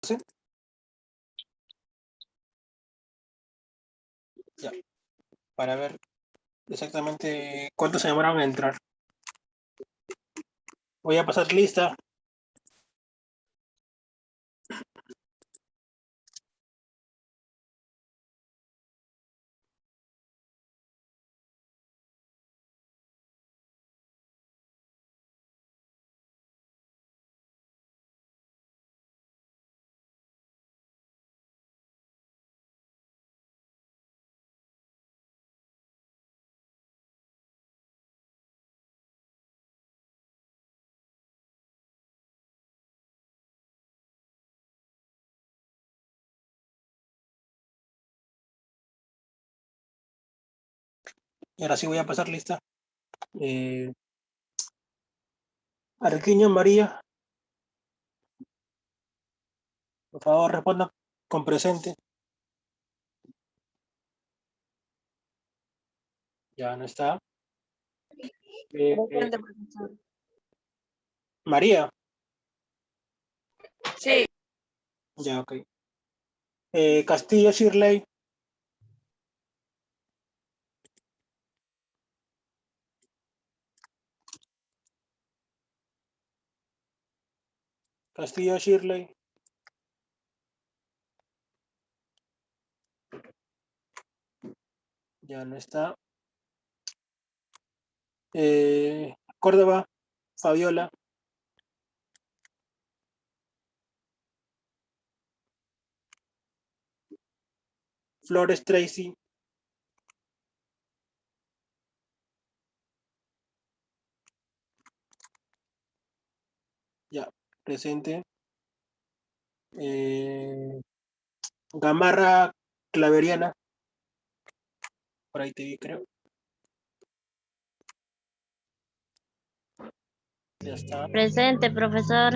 ¿Sí? Ya, para ver exactamente cuánto se demoraron en entrar. Voy a pasar lista. Y ahora sí voy a pasar lista. Arqueño María, por favor responda con presente. Ya no está. Presente, profesor. María, Sí, ya, ok. Castillo Shirley, Castillo Shirley, ya no está. Córdoba, Fabiola, Flores Tracy, ya, presente. Gamarra Claveriana, por ahí te vi, creo. Ya está. presente, profesor.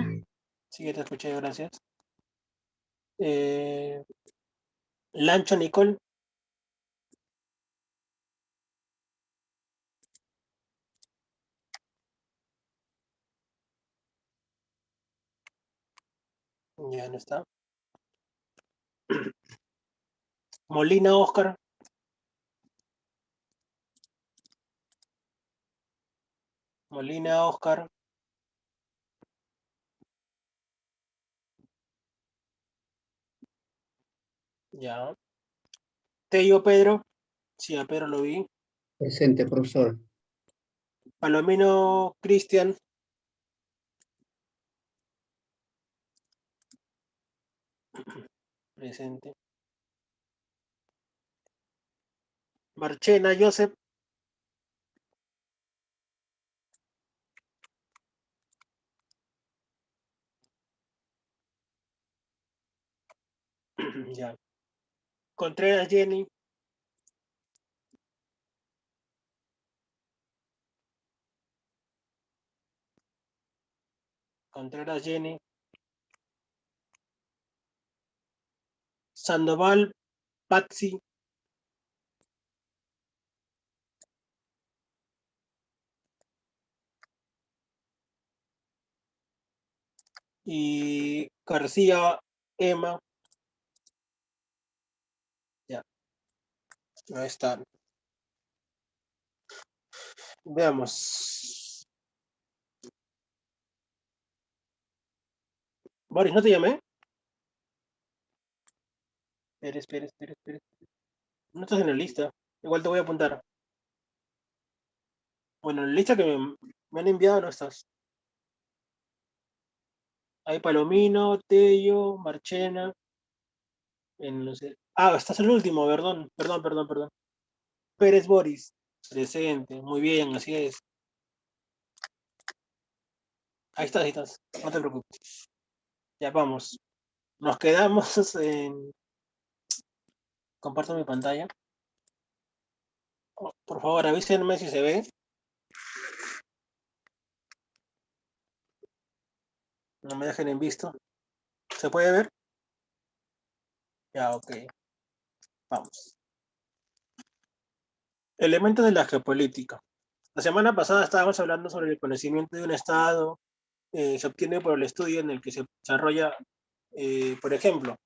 Sí, te escuché, gracias. Lancho Nicole, ya no está. Molina Oscar, Molina Oscar, ya. Tello Pedro, sí, a Pedro lo vi. Presente, profesor. Palomino Cristian, presente. Marchena Joseph, ya. Contreras Jenny, Contreras Jenny. Sandoval Patsy, y García Emma, ya, ahí están. Veamos. Boris, ¿no te llamé? Espera. No estás en la lista. Igual te voy a apuntar. Bueno, en la lista que me han enviado no estás. Hay Palomino, Tello, Marchena. No sé. Ah, estás el último, perdón. Pérez Boris, presente. Muy bien, así es. Ahí estás. No te preocupes. Ya vamos. Nos quedamos en. Comparto mi pantalla. Oh, por favor, avísenme si se ve. No me dejen en visto. ¿Se puede ver? Ya, ok. Vamos. Elementos de la geopolítica. La semana pasada estábamos hablando sobre el conocimiento de un estado. Se obtiene por el estudio en el que se desarrolla Por ejemplo,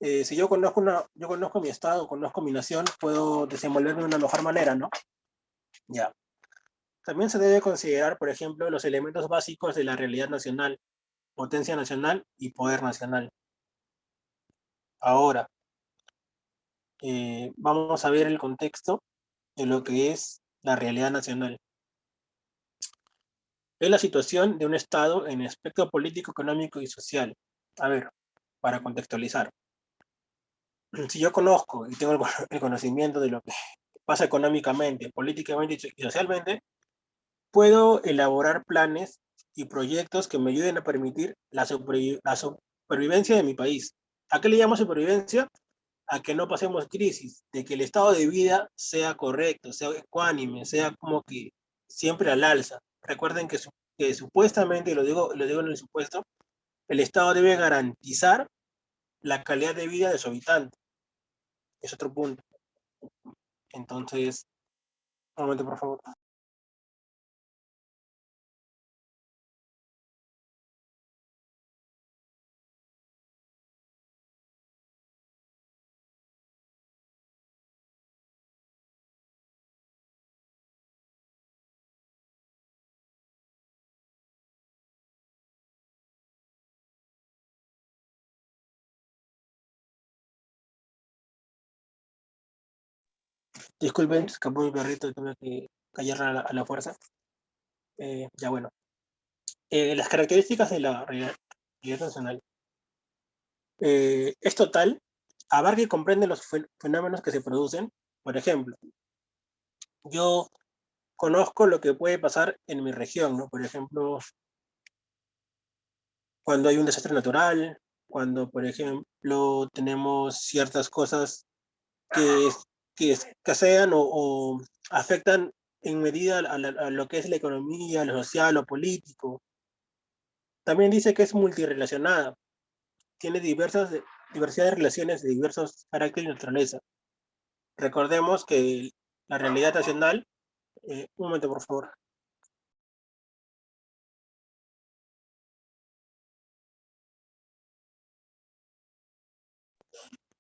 si yo conozco mi estado, conozco mi nación, puedo desenvolverme de una mejor manera, ¿no? Ya. También se debe considerar, por ejemplo, los elementos básicos de la realidad nacional, potencia nacional y poder nacional. Ahora, vamos a ver el contexto de lo que es la realidad nacional. Es la situación de un Estado en aspecto político, económico y social. A ver, para contextualizar. Si yo conozco y tengo el conocimiento de lo que pasa económicamente, políticamente y socialmente, puedo elaborar planes y proyectos que me ayuden a permitir la supervivencia de mi país. ¿A qué le llamo supervivencia? A que no pasemos crisis, de que el estado de vida sea correcto, sea ecuánime, sea como que siempre al alza. Recuerden que supuestamente, lo digo en el supuesto, el Estado debe garantizar la calidad de vida de su habitante. Es otro punto. Entonces, un momento, por favor. Disculpen, escapó mi perrito y tuve que callar a la fuerza. Ya bueno. Las características de la realidad nacional. Es total, abarca y comprende los fenómenos que se producen. Por ejemplo, yo conozco lo que puede pasar en mi región, ¿no? Por ejemplo, cuando hay un desastre natural, cuando, por ejemplo, tenemos ciertas cosas que, que escasean o afectan en medida a lo que es la economía, lo social, lo político. También dice que es multirelacionada, tiene diversidad de relaciones de diversos caracteres y naturaleza. Recordemos que la realidad nacional, un momento por favor,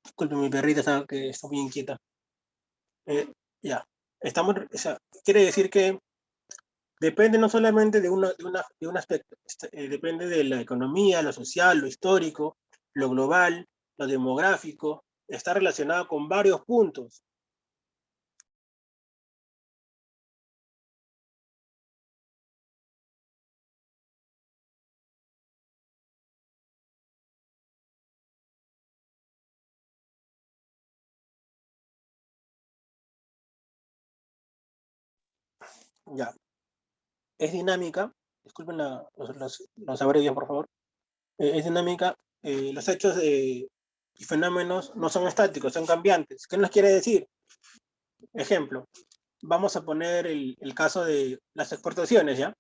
disculpe mi perrita, que está muy inquieta. Ya, o sea, quiere decir que depende no solamente de un aspecto, depende de la economía, lo social, lo histórico, lo global, lo demográfico, está relacionado con varios puntos. Ya, es dinámica, disculpen los abrevios por favor, es dinámica, los hechos y fenómenos no son estáticos, son cambiantes. ¿Qué nos quiere decir? Ejemplo, vamos a poner el caso de las exportaciones, ¿ya?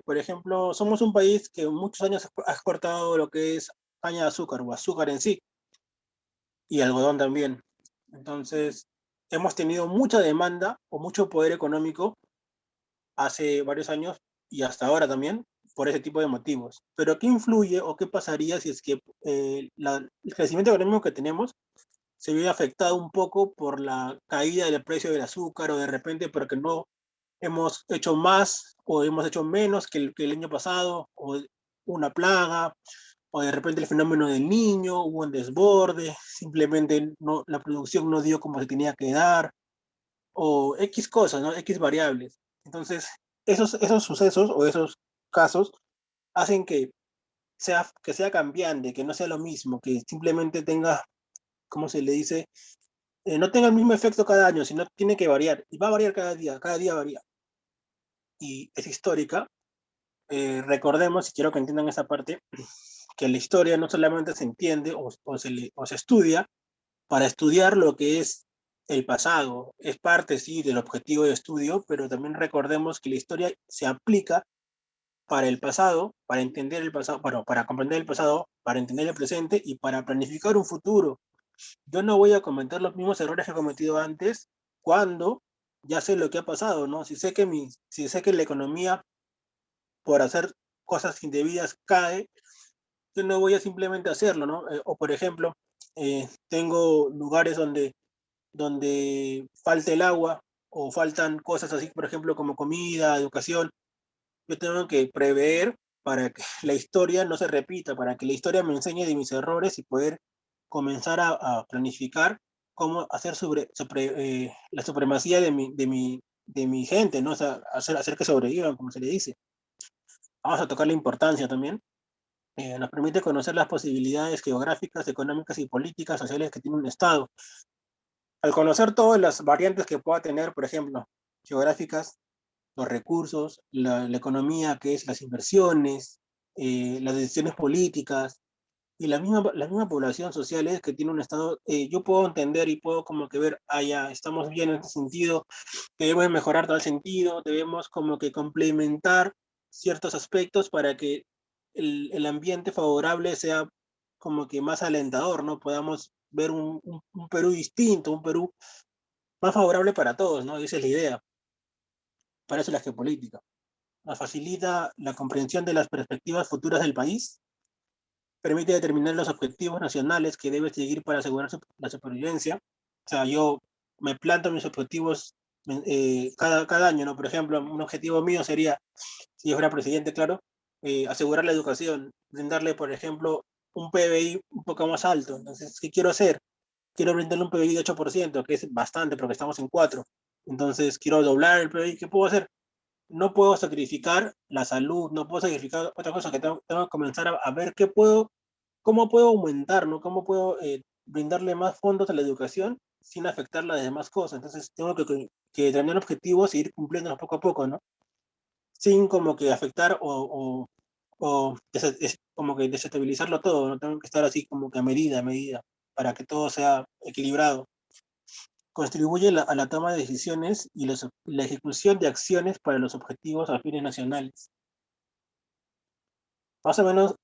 Por ejemplo, somos un país que muchos años ha exportado lo que es caña de azúcar o azúcar en sí, y algodón también. Entonces, hemos tenido mucha demanda o mucho poder económico hace varios años y hasta ahora también por ese tipo de motivos. Pero ¿qué influye o qué pasaría si es que el crecimiento económico que tenemos se ve afectado un poco por la caída del precio del azúcar o de repente porque no hemos hecho más o hemos hecho menos que el año pasado, o una plaga, o de repente el fenómeno del niño, hubo un desborde, simplemente no, la producción no dio como se tenía que dar, o X cosas, ¿no? X variables. Entonces, esos sucesos o esos casos hacen que sea cambiante, que no sea lo mismo, que simplemente tenga, ¿cómo se le dice? No tenga el mismo efecto cada año, sino tiene que variar, y va a variar cada día varía. Y es histórica. Recordemos, y quiero que entiendan esa parte, que la historia no solamente se entiende o se estudia para estudiar lo que es el pasado. Es parte, sí, del objetivo de estudio, pero también recordemos que la historia se aplica para el pasado, para entender el pasado, bueno, para comprender el pasado, para entender el presente y para planificar un futuro. Yo no voy a cometer los mismos errores que he cometido antes cuando ya sé lo que ha pasado, ¿no? Si sé que la economía por hacer cosas indebidas cae, yo no voy a simplemente hacerlo, ¿no? O por ejemplo, tengo lugares donde falta el agua o faltan cosas así, por ejemplo, como comida, educación. Yo tengo que prever para que la historia no se repita, para que la historia me enseñe de mis errores y poder comenzar a planificar cómo hacer la supremacía de mi gente, ¿no? O sea, hacer que sobrevivan, como se le dice. Vamos a tocar la importancia también. Nos permite conocer las posibilidades geográficas, económicas y políticas sociales que tiene un Estado. Al conocer todas las variantes que pueda tener, por ejemplo, geográficas, los recursos, la economía, que es las inversiones, las decisiones políticas y la misma población social es que tiene un Estado, yo puedo entender y puedo como que ver, ah, ya, estamos bien en este sentido, debemos mejorar tal sentido, debemos como que complementar ciertos aspectos para que el ambiente favorable sea como que más alentador, ¿no? Podamos ver un Perú distinto, un Perú más favorable para todos, ¿no? Esa es la idea. Para eso es la geopolítica. Nos facilita la comprensión de las perspectivas futuras del país, permite determinar los objetivos nacionales que debe seguir para asegurar la supervivencia. O sea, yo me planto mis objetivos cada año, ¿no? Por ejemplo, un objetivo mío sería, si yo fuera presidente, claro, asegurar la educación, brindarle, por ejemplo, un PBI un poco más alto. Entonces, ¿qué quiero hacer? Quiero brindarle un PBI de 8%, que es bastante porque estamos en 4. Entonces, quiero doblar el PBI. ¿Qué puedo hacer? No puedo sacrificar la salud, no puedo sacrificar otra cosa que tengo que comenzar a ver cómo puedo aumentar, ¿no? Cómo puedo brindarle más fondos a la educación sin afectar las demás cosas. Entonces tengo que tener objetivos e ir cumpliéndolos poco a poco, ¿no? Sin como que afectar como que desestabilizarlo todo, ¿no? Tengo que estar así como que a medida, para que todo sea equilibrado. Contribuye a la toma de decisiones y la ejecución de acciones para los objetivos a fines nacionales. Más o menos,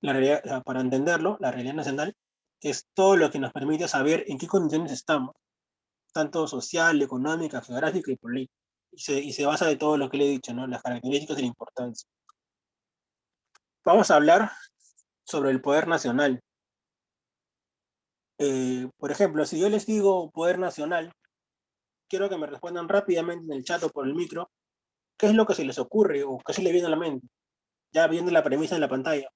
la realidad, para entenderlo, la realidad nacional es todo lo que nos permite saber en qué condiciones estamos, tanto social, económica, geográfica y política. Y se basa de todo lo que le he dicho, ¿no? Las características y la importancia. Vamos a hablar sobre el poder nacional. Por ejemplo, si yo les digo poder nacional, quiero que me respondan rápidamente en el chat o por el micro, ¿qué es lo que se les ocurre o qué se les viene a la mente? Ya viendo la premisa en la pantalla.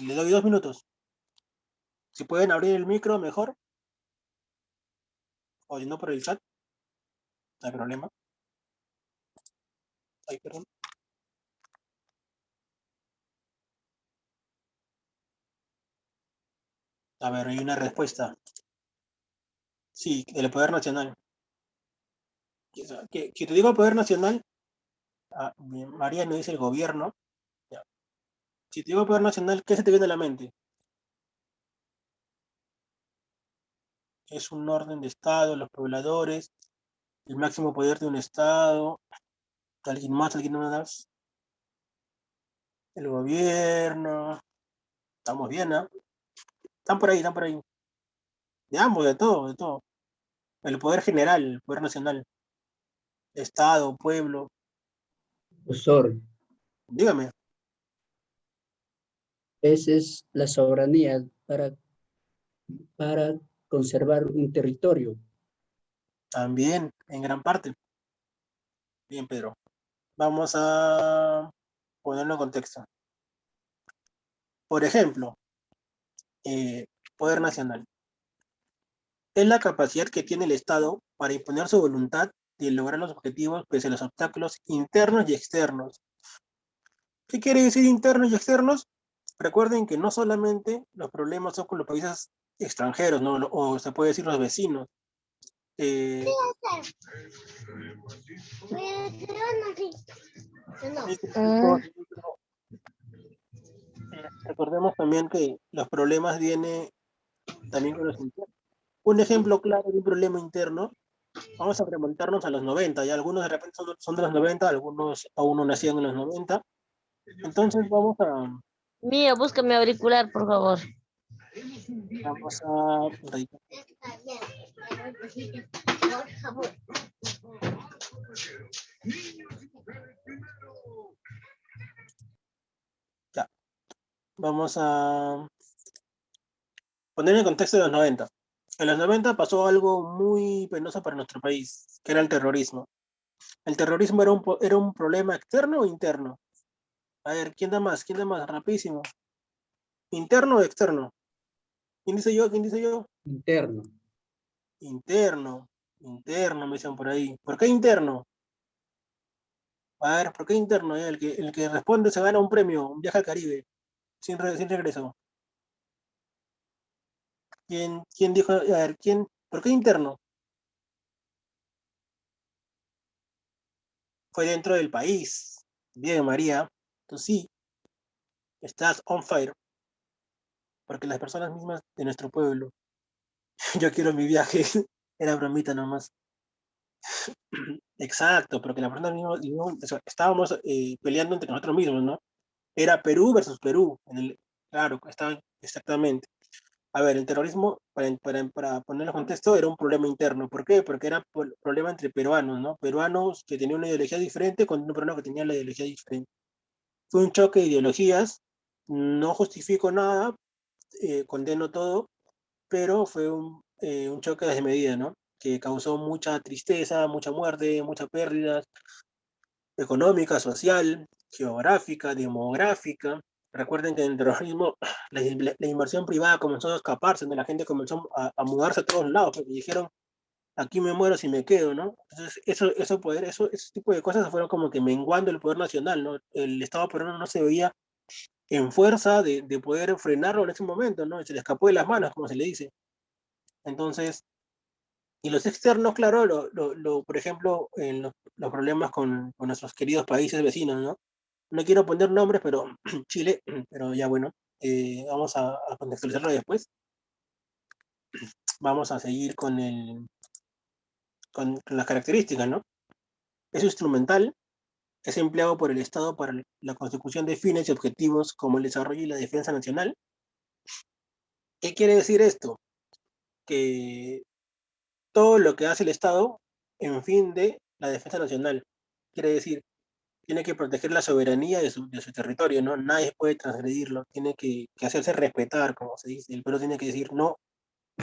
Le doy 2 minutos. Si pueden abrir el micro, mejor. O si no, por el chat. No hay problema. Ay, perdón. A ver, hay una respuesta. Sí, del poder nacional. Que te digo poder nacional, María no dice el gobierno. Ya. Si te digo poder nacional, ¿qué se te viene a la mente? Es un orden de Estado, los pobladores, el máximo poder de un Estado, alguien más, el gobierno. Estamos bien, ¿no? Están por ahí, están por ahí. De ambos, de todo, de todo. El poder general, el poder nacional, Estado, pueblo. Profesor, Dígame. esa es la soberanía para conservar un territorio. También, en gran parte. Bien, Pedro. Vamos a ponerlo en contexto. Por ejemplo, eh, poder nacional. Es la capacidad que tiene el Estado para imponer su voluntad y lograr los objetivos pese a los obstáculos internos y externos. ¿Qué quiere decir internos y externos? Recuerden que no solamente los problemas son con los países extranjeros, ¿no? O se puede decir los vecinos. Eh, recordemos también que los problemas vienen también con los internos. Un ejemplo claro de un problema interno, vamos a remontarnos a los 90, y algunos de repente son de los 90, algunos aún no nacían en los 90. Entonces Mía, búscame auricular, por favor. vamos a Vamos a poner en el contexto de los 90. En los 90 pasó algo muy penoso para nuestro país, que era el terrorismo. ¿El terrorismo era un problema externo o interno? A ver, ¿quién da más? ¿Quién da más? Rapidísimo. ¿Interno o externo? ¿Quién dice yo? ¿Quién dice yo? interno. Interno. Interno, me dicen por ahí. ¿Por qué interno? A ver, ¿por qué interno? El que responde se gana un premio, un viaje al Caribe, sin regreso. ¿Quién dijo? A ver, ¿quién? ¿Por qué interno? Fue dentro del país. Bien, María. Tú sí, estás on fire. Porque las personas mismas de nuestro pueblo, yo quiero mi viaje, era bromita nomás. Exacto, porque las personas mismas, o sea, estábamos peleando entre nosotros mismos, ¿no? Era Perú versus Perú. Claro, estaban exactamente. A ver, el terrorismo, para ponerlo en contexto, era un problema interno. ¿Por qué? Porque era problema entre peruanos, ¿no? Peruanos que tenían una ideología diferente con un peruano que tenía la ideología diferente. Fue un choque de ideologías, no justifico nada, condeno todo, pero fue un choque desmedido, ¿no? Que causó mucha tristeza, mucha muerte, muchas pérdidas económica, social, geográfica, demográfica. Recuerden que en el terrorismo la inversión privada comenzó a escaparse, ¿no? La gente comenzó a mudarse a todos lados, porque dijeron, aquí me muero si me quedo, ¿no? Entonces, ese tipo de cosas fueron como que menguando el poder nacional, ¿no? El Estado peruano no se veía en fuerza de poder frenarlo en ese momento, ¿no? Se le escapó de las manos, como se le dice. Entonces, y los externos, claro, por ejemplo, en los problemas con nuestros queridos países vecinos, ¿no? No quiero poner nombres, pero Chile, pero ya bueno, vamos a contextualizarlo después. Vamos a seguir con las características, ¿no? Es instrumental, es empleado por el Estado para la consecución de fines y objetivos como el desarrollo y la defensa nacional. ¿Qué quiere decir esto? Que todo lo que hace el Estado en fin de la defensa nacional. Quiere decir, tiene que proteger la soberanía de su territorio, ¿no? Nadie puede transgredirlo, tiene que hacerse respetar, como se dice. El pueblo tiene que decir, no,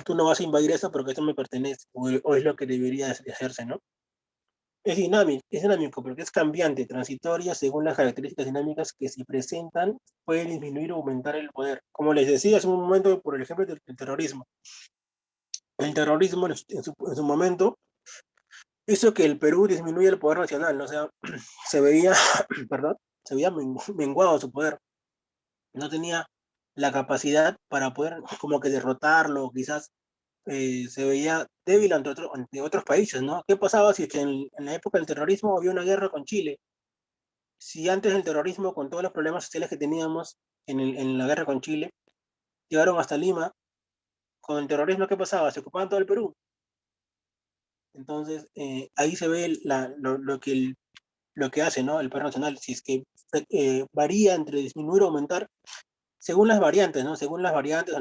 tú no vas a invadir eso porque eso me pertenece, o es lo que debería de hacerse, ¿no? Es dinámico porque es cambiante, transitoria, según las características dinámicas que se presentan, puede disminuir o aumentar el poder. Como les decía hace un momento, por el ejemplo del terrorismo. El terrorismo en su momento hizo que el Perú disminuya el poder nacional, ¿no? O sea, se veía, perdón, se veía menguado su poder. No tenía la capacidad para poder como que derrotarlo, quizás se veía débil ante otros países, ¿no? ¿Qué pasaba si es que en la época del terrorismo había una guerra con Chile? Si antes del terrorismo, con todos los problemas sociales que teníamos en la guerra con Chile, llegaron hasta Lima, con el terrorismo, ¿qué pasaba? Se ocupaban todo el Perú. Entonces, ahí se ve lo que hace, ¿no? El poder nacional, si es que varía entre disminuir o aumentar, según las variantes, ¿no? Según las variantes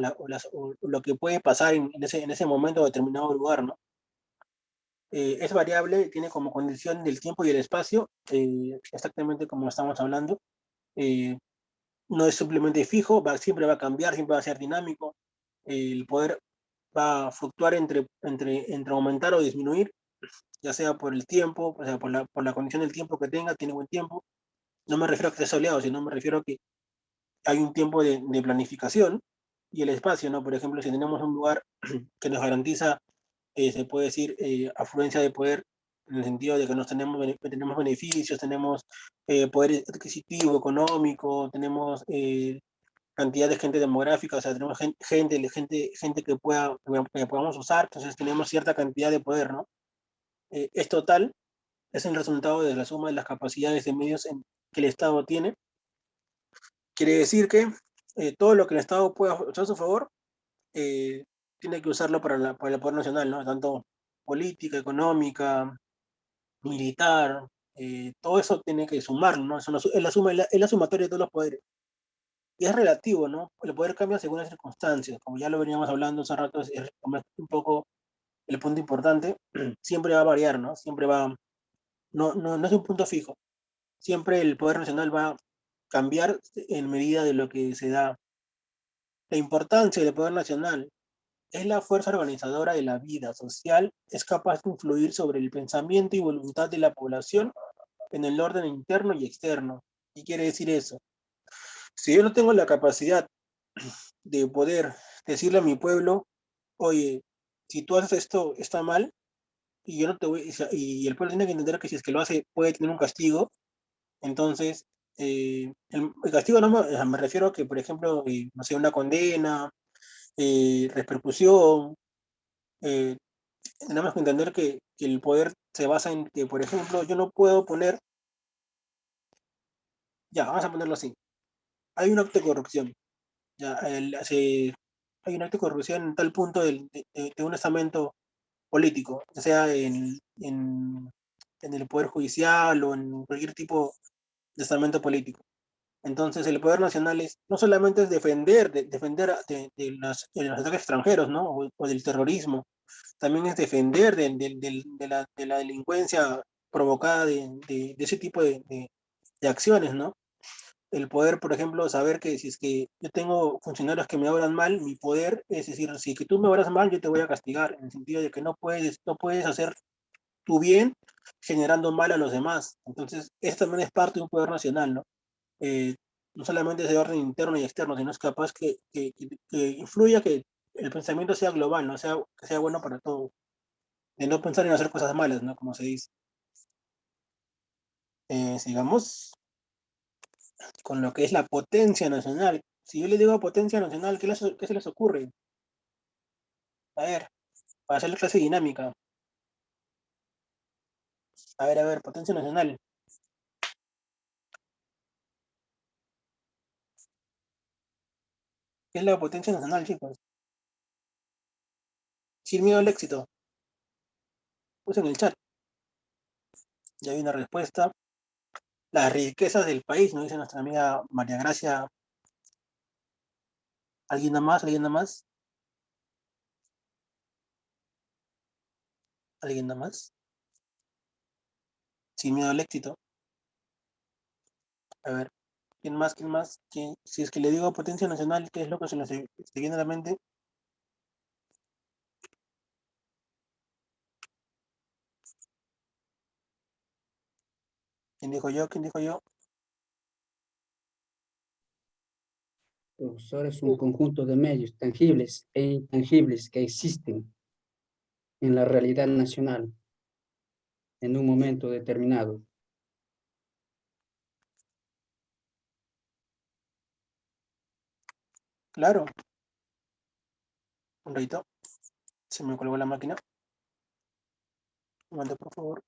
o lo que puede pasar en ese momento o determinado lugar, ¿no? Es variable, tiene como condición del tiempo y el espacio, exactamente como estamos hablando. Eh, no es simplemente fijo, siempre va a cambiar, siempre va a ser dinámico. El poder va a fluctuar entre aumentar o disminuir, ya sea por el tiempo, o sea, por la condición del tiempo que tenga, tiene buen tiempo. No me refiero a que esté soleado, sino me refiero a que hay un tiempo de planificación y el espacio, ¿no? Por ejemplo, si tenemos un lugar que nos garantiza, se puede decir, afluencia de poder, en el sentido de que tenemos beneficios, tenemos poder adquisitivo, económico, tenemos cantidad de gente demográfica, o sea, tenemos gente que podamos usar, entonces tenemos cierta cantidad de poder, ¿no? Es total, es el resultado de la suma de las capacidades de medios que el Estado tiene. Quiere decir que todo lo que el Estado pueda usar a su favor, eh, tiene que usarlo para el poder nacional, ¿no? Tanto política, económica, militar, todo eso tiene que sumarlo, ¿no? Es la sumatoria de todos los poderes. Y es relativo, ¿no? El poder cambia según las circunstancias, como ya lo veníamos hablando hace rato, es un poco el punto importante, siempre va a variar, ¿no? No es un punto fijo. Siempre el poder nacional va a cambiar en medida de lo que se da La importancia del poder nacional es la fuerza organizadora de la vida social, es capaz de influir sobre el pensamiento y voluntad de la población en el orden interno y externo. ¿Qué quiere decir eso? Si yo no tengo la capacidad de poder decirle a mi pueblo, oye, si tú haces esto, está mal, y yo no te voy, y el pueblo tiene que entender que si es que lo hace, puede tener un castigo. Entonces, el castigo no me refiero a que, por ejemplo, no sé, una condena, repercusión. eh, Tenemos que entender que el poder se basa en que, por ejemplo, yo no puedo poner, ya, vamos a ponerlo así, hay un acto de corrupción, ya, hay un acto de corrupción en tal punto de un estamento político, ya sea en el Poder Judicial o en cualquier tipo de estamento político. Entonces, el poder nacional no solamente es defender de los ataques extranjeros, ¿no? O del terrorismo, también es defender de la delincuencia provocada de ese tipo de acciones, ¿no? El poder, por ejemplo, saber que si es que yo tengo funcionarios que me obran mal, mi poder es decir, si que tú me obras mal, yo te voy a castigar, en el sentido de que no puedes hacer tu bien generando mal a los demás. Entonces, esto también es parte de un poder nacional, ¿no? Eh, no solamente es de orden interno y externo, sino es capaz que influya que el pensamiento sea global, ¿no? Que sea bueno para todos. De no pensar en hacer cosas malas, ¿no? Como se dice. Sigamos con lo que es la potencia nacional. Si yo le digo potencia nacional, qué se les ocurre? A ver, para hacer la clase dinámica. A ver, potencia nacional. ¿Qué es la potencia nacional, chicos? Sin miedo al éxito. Puse en el chat. Ya hay una respuesta. Las riquezas del país, nos dice nuestra amiga María Gracia. ¿Alguien nada más? ¿Alguien nada más? ¿Alguien nada más? Sin miedo al éxito. A ver, ¿quién más? ¿Quién más? Si es que le digo potencia nacional, ¿qué es lo que se viene a la mente? ¿Quién dijo yo? ¿Quién dijo yo? Profesor, es un conjunto de medios tangibles e intangibles que existen en la realidad nacional en un momento determinado. Claro. Un ratito. Se me colgó la máquina. Un momento, por favor.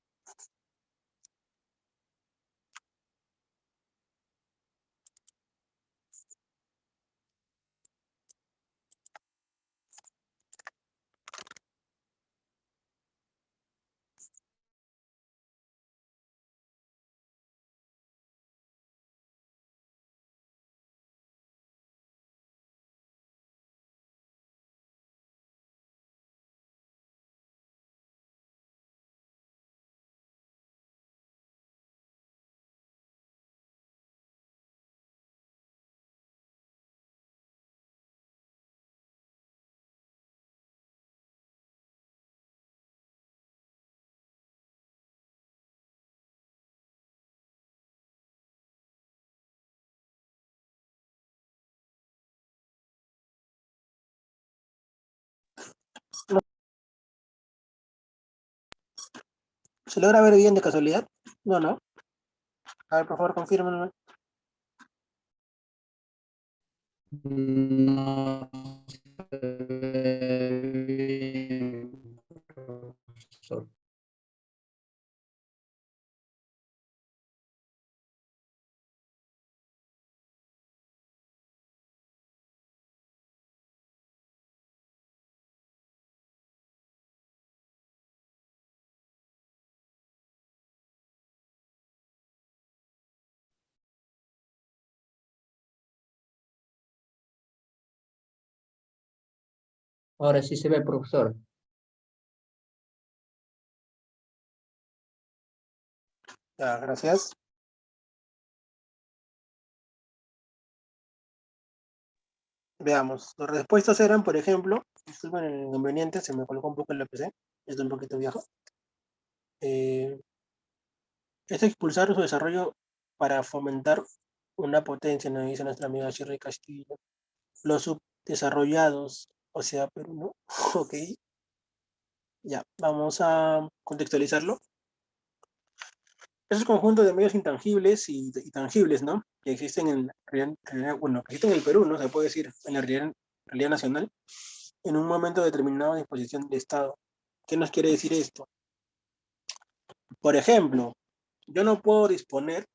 No, ¿se logra ver bien de casualidad? No, no. A ver, por favor, confírmenme. No se ve bien, profesor. Ahora sí se ve, profesor. Ya, gracias. Veamos. Las respuestas eran, por ejemplo, disculpen el inconveniente, se me colocó un poco en la PC, estoy un poquito viejo. Es expulsar su desarrollo para fomentar una potencia, nos dice nuestra amiga Shirley Castillo. Los subdesarrollados, o sea, Perú, ¿no? Ok, ya, vamos a contextualizarlo. Esos conjuntos de medios intangibles y tangibles, ¿no? Que existen bueno, que existen en el Perú, ¿no? Se puede decir, en la realidad nacional, en un momento determinado de disposición del Estado. ¿Qué nos quiere decir esto? Por ejemplo, yo no puedo disponer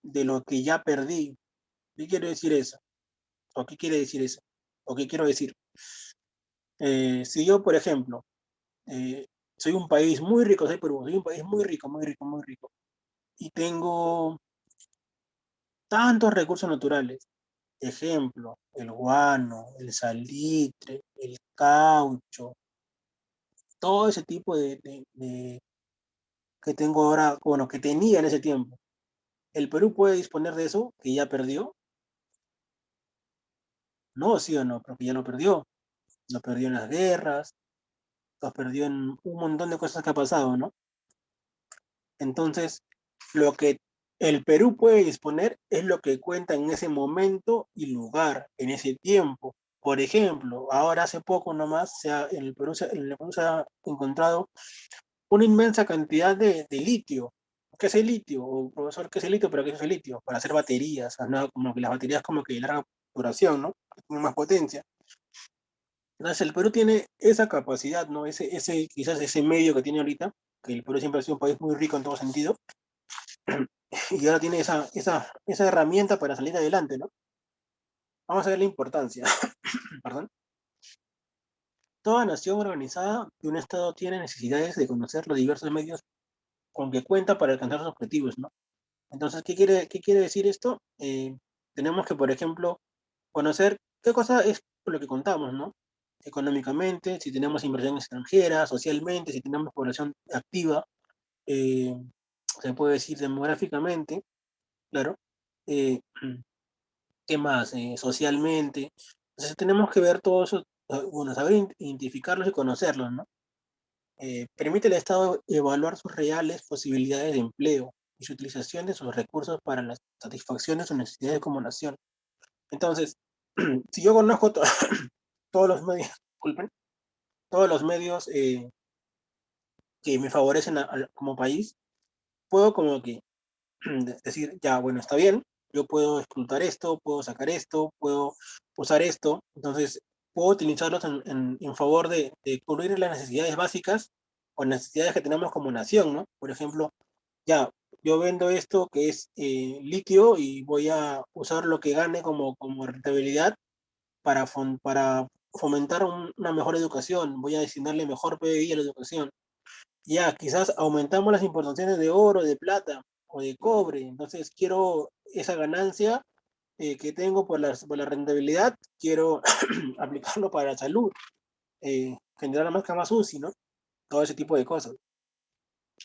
de lo que ya perdí. ¿Qué quiere decir eso? ¿O qué quiere decir eso? ¿O qué quiero decir? Si yo, por ejemplo, eh, soy un país muy rico, soy Perú, soy un país muy rico, muy rico, muy rico, y tengo tantos recursos naturales, ejemplo, el guano, el salitre, el caucho, todo ese tipo que tengo ahora, bueno, que tenía en ese tiempo. ¿El Perú puede disponer de eso que ya perdió? No, sí o no, porque ya lo perdió. Lo perdió en las guerras, lo perdió en un montón de cosas que ha pasado, ¿no? Entonces, lo que el Perú puede disponer es lo que cuenta en ese momento y lugar, en ese tiempo. Por ejemplo, ahora hace poco nomás en el Perú se ha encontrado una inmensa cantidad de litio. ¿Qué es el litio? O, profesor, ¿qué es el litio? ¿Pero qué es el litio? Para hacer baterías, ¿no? Como que las baterías como que de larga duración, ¿no? Que tienen más potencia. Entonces el Perú tiene esa capacidad, ¿no? Quizás ese medio que tiene ahorita, que el Perú siempre ha sido un país muy rico en todo sentido, y ahora tiene esa herramienta para salir adelante, ¿no? Vamos a ver la importancia. Perdón. Toda nación organizada de un Estado tiene necesidades de conocer los diversos medios con que cuenta para alcanzar sus objetivos, ¿no? Entonces, ¿qué quiere decir esto? Tenemos que, por ejemplo, conocer qué cosa es por lo que contamos, ¿no? Económicamente, si tenemos inversión extranjera, socialmente, si tenemos población activa, eh, se puede decir demográficamente, claro. Eh, ¿Qué más? Socialmente. Entonces tenemos que ver todo eso, bueno, saber identificarlos y conocerlos, ¿no? Permite al Estado evaluar sus reales posibilidades de empleo y su utilización de sus recursos para la satisfacción de sus necesidades como nación. Entonces, si yo conozco todos los medios, disculpen, todos los medios que me favorecen como país, puedo como que decir, ya, bueno, está bien, yo puedo explotar esto, puedo sacar esto, puedo usar esto, entonces puedo utilizarlos en favor de cubrir las necesidades básicas o necesidades que tenemos como nación, ¿no? Por ejemplo, ya, yo vendo esto que es litio y voy a usar lo que gane como rentabilidad para fomentar una mejor educación, voy a destinarle mejor PBI a la educación. Ya, quizás aumentamos las importaciones de oro, de plata o de cobre, entonces quiero esa ganancia que tengo por la rentabilidad, quiero aplicarlo para la salud, generar más UCI, ¿no? Todo ese tipo de cosas.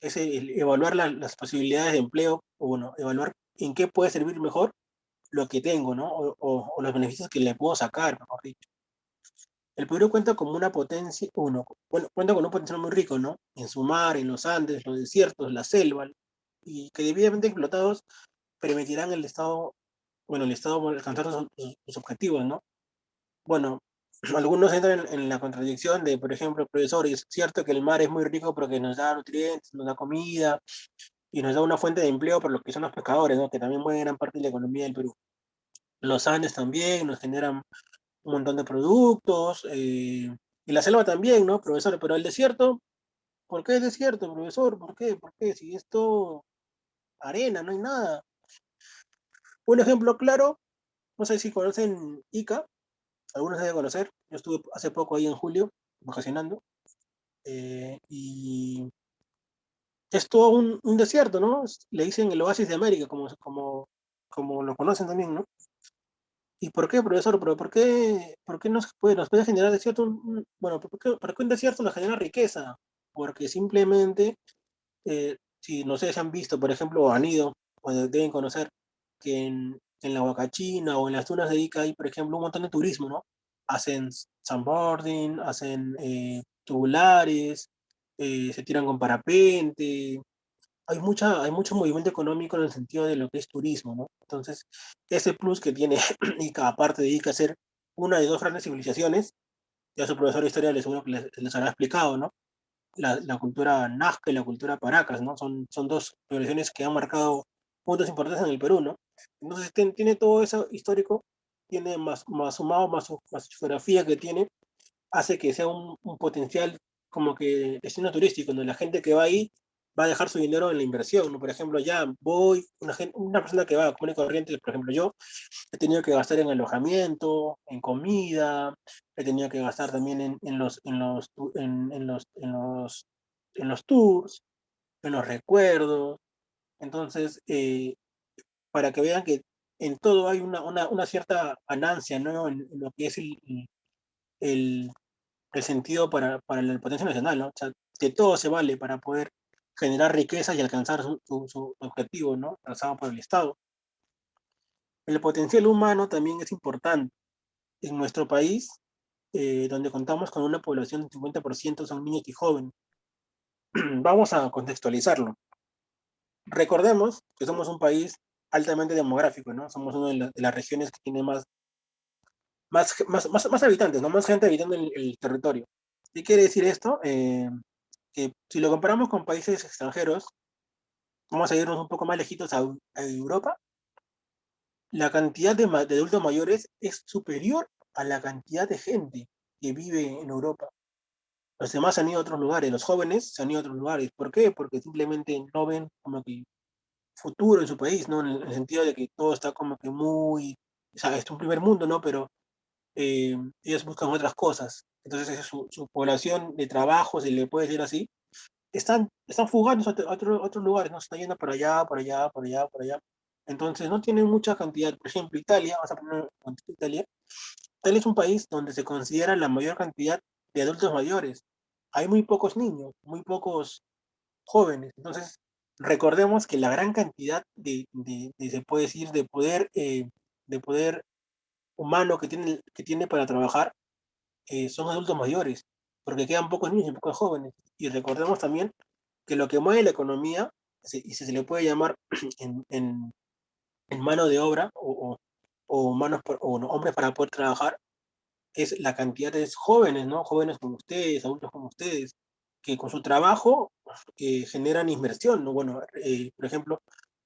Evaluar las posibilidades de empleo, o bueno, evaluar en qué puede servir mejor lo que tengo, ¿no? O los beneficios que le puedo sacar, mejor dicho. El Perú cuenta como una potencia, bueno, cuenta con un potencial muy rico, ¿no? En su mar, en los Andes, los desiertos, la selva, y que debidamente explotados permitirán el Estado alcanzar sus objetivos, ¿no? Bueno, algunos entran en la contradicción de, por ejemplo, profesor, y es cierto que el mar es muy rico porque nos da nutrientes, nos da comida y nos da una fuente de empleo por lo que son los pescadores, ¿no? Que también mueven gran parte de la economía del Perú. Los Andes también nos generan un montón de productos, y la selva también, ¿no, profesor? Pero el desierto, ¿por qué es desierto, profesor? ¿Por qué? ¿Por qué? Si es todo arena, no hay nada. Un ejemplo claro, no sé si conocen Ica, algunos deben conocer, yo estuve hace poco ahí en julio, vacacionando, y es todo un desierto, ¿no? Le dicen el oasis de América, como lo conocen también, ¿no? ¿Y por qué, profesor? ¿Pero por qué nos puede generar desierto? Bueno, ¿por qué un desierto nos genera riqueza? Porque simplemente, si no sé si han visto, por ejemplo, o han ido, o deben conocer, que en la Huacachina o en las dunas de Ica hay, por ejemplo, un montón de turismo, ¿no? hacen sandboarding, hacen tubulares, se tiran con parapente. Hay mucho movimiento económico en el sentido de lo que es turismo, ¿no? Entonces, ese plus que tiene y cada parte dedica a ser una de dos grandes civilizaciones, ya su profesor de historia les seguro que les habrá explicado, ¿no? La cultura Nazca y la cultura Paracas, ¿no? Son dos civilizaciones que han marcado puntos importantes en el Perú, ¿no? Entonces tiene todo eso histórico, tiene más sumado, más geografía que tiene, hace que sea un potencial como que destino turístico, donde la gente que va ahí va a dejar su dinero en la inversión, ¿no? Por ejemplo, ya voy, una persona que va a común y corriente, por ejemplo, yo, he tenido que gastar en alojamiento, en comida, he tenido que gastar también en los tours, en los recuerdos. Entonces, para que vean que en todo hay una cierta ganancia, ¿no? En lo que es el, el sentido para el potencial nacional, ¿no? O sea, que todo se vale para poder generar riqueza y alcanzar su objetivo, ¿no? Trazado por el Estado. El potencial humano también es importante. En nuestro país, donde contamos con una población del 50% son niños y jóvenes. Vamos a contextualizarlo. Recordemos que somos un país altamente demográfico, ¿no? Somos una de las regiones que tiene más habitantes, ¿no? Más gente habitando en el territorio. ¿Qué quiere decir esto? Que si lo comparamos con países extranjeros, vamos a irnos un poco más lejitos a Europa, la cantidad de adultos mayores es superior a la cantidad de gente que vive en Europa. Los demás se han ido a otros lugares, los jóvenes se han ido a otros lugares. ¿Por qué? Porque simplemente no ven como que futuro en su país, ¿no? En el sentido de que todo está como que muy, o sea, es un primer mundo, ¿no? Pero ellos buscan otras cosas. Entonces su población de trabajo, si le puede decir así, están fugando a otros lugares, ¿no? Se están yendo por allá, por allá, por allá, por allá. Entonces no tienen mucha cantidad. Por ejemplo, Italia, vamos a poner Italia. Italia es un país donde se considera la mayor cantidad de adultos mayores. Hay muy pocos niños, muy pocos jóvenes. Entonces, recordemos que la gran cantidad se puede decir, de poder humano que tiene para trabajar son adultos mayores, porque quedan pocos niños y pocos jóvenes. Y recordemos también que lo que mueve la economía, y si se le puede llamar en mano de obra o hombres para poder trabajar, es la cantidad de jóvenes, ¿no? Jóvenes como ustedes, adultos como ustedes, que con su trabajo generan inversión, ¿no? Bueno, por ejemplo,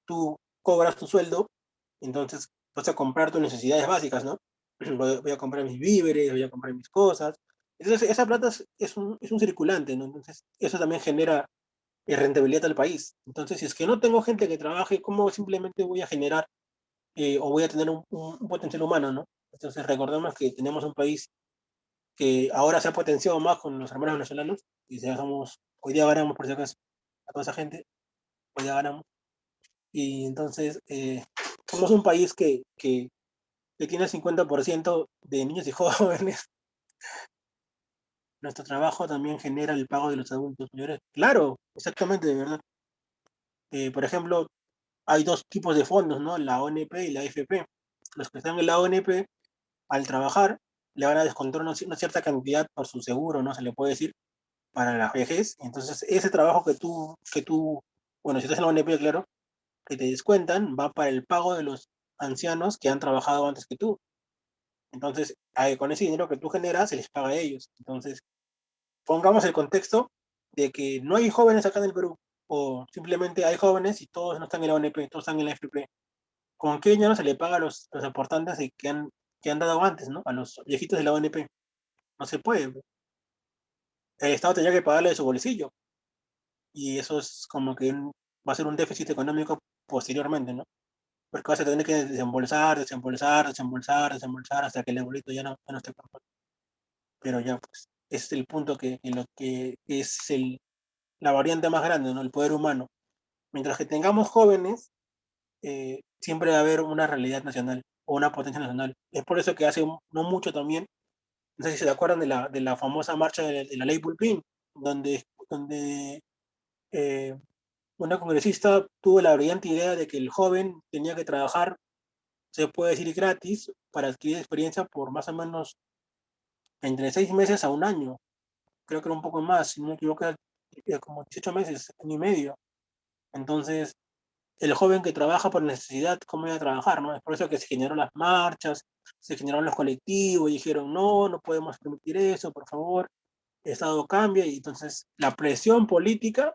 tú cobras tu sueldo, entonces vas a comprar tus necesidades básicas, ¿no? Voy a comprar mis víveres, voy a comprar mis cosas. Entonces, esa plata es un circulante, ¿no? Entonces, eso también genera rentabilidad al país. Entonces, si es que no tengo gente que trabaje, ¿cómo simplemente voy a generar o voy a tener un potencial humano, ¿no? Entonces, recordemos que tenemos un país que ahora se ha potenciado más con los hermanos venezolanos, y ya somos, hoy día ganamos por si acaso a toda esa gente, hoy día ganamos, y entonces somos un país que tiene el 50% de niños y jóvenes. Nuestro trabajo también genera el pago de los adultos mayores. Claro, exactamente, de verdad. Por ejemplo, hay dos tipos de fondos, ¿no? La ONP y la AFP. Los que están en la ONP, al trabajar, le van a descontar una cierta cantidad por su seguro, ¿no? Se le puede decir, para la vejez. Entonces, ese trabajo bueno, si estás en la ONP, claro, que te descuentan, va para el pago de los ancianos que han trabajado antes que tú. Entonces, con ese dinero que tú generas, se les paga a ellos. Entonces, pongamos el contexto de que no hay jóvenes acá en el Perú, o simplemente hay jóvenes y todos no están en la ONP, todos están en la FP. ¿Con qué dinero se le paga a los aportantes que han dado antes, ¿no? A los viejitos de la ONP. No se puede. El Estado tendría que pagarle de su bolsillo. Y eso es como que va a ser un déficit económico posteriormente, ¿no? Porque vas a tener que desembolsar hasta que el abuelito ya no esté con nosotros. Pero ya, pues, es el punto que lo que es la variante más grande, ¿no? El poder humano. Mientras que tengamos jóvenes, siempre va a haber una realidad nacional o una potencia nacional. Es por eso que hace no mucho también, no sé si se acuerdan de la famosa marcha de la ley Pulpín, donde eh, una congresista tuvo la brillante idea de que el joven tenía que trabajar, se puede decir gratis, para adquirir experiencia por más o menos entre 6 meses a un año. Creo que era un poco más, si no me equivoco, era como 18 meses, año y medio. Entonces, el joven que trabaja por necesidad, ¿cómo iba a trabajar? ¿No? Es por eso que se generaron las marchas, se generaron los colectivos, y dijeron, no, no podemos permitir eso, por favor, el Estado cambia, y entonces la presión política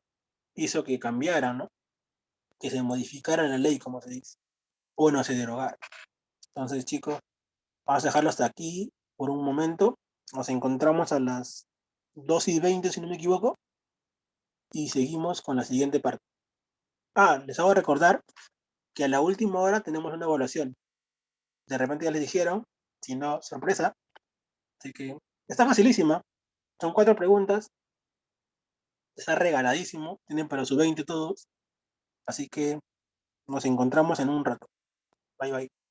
hizo que cambiara, ¿no? Que se modificara la ley, como se dice, o no se derogara. Entonces, chicos, vamos a dejarlo hasta aquí por un momento. Nos encontramos a las 2:20, si no me equivoco, y seguimos con la siguiente parte. Les hago recordar que a la última hora tenemos una evaluación. De repente ya les dijeron, si no, sorpresa. Así que está facilísima. Son 4 preguntas. Está regaladísimo. Tienen para su 20 todos. Así que nos encontramos en un rato. Bye bye.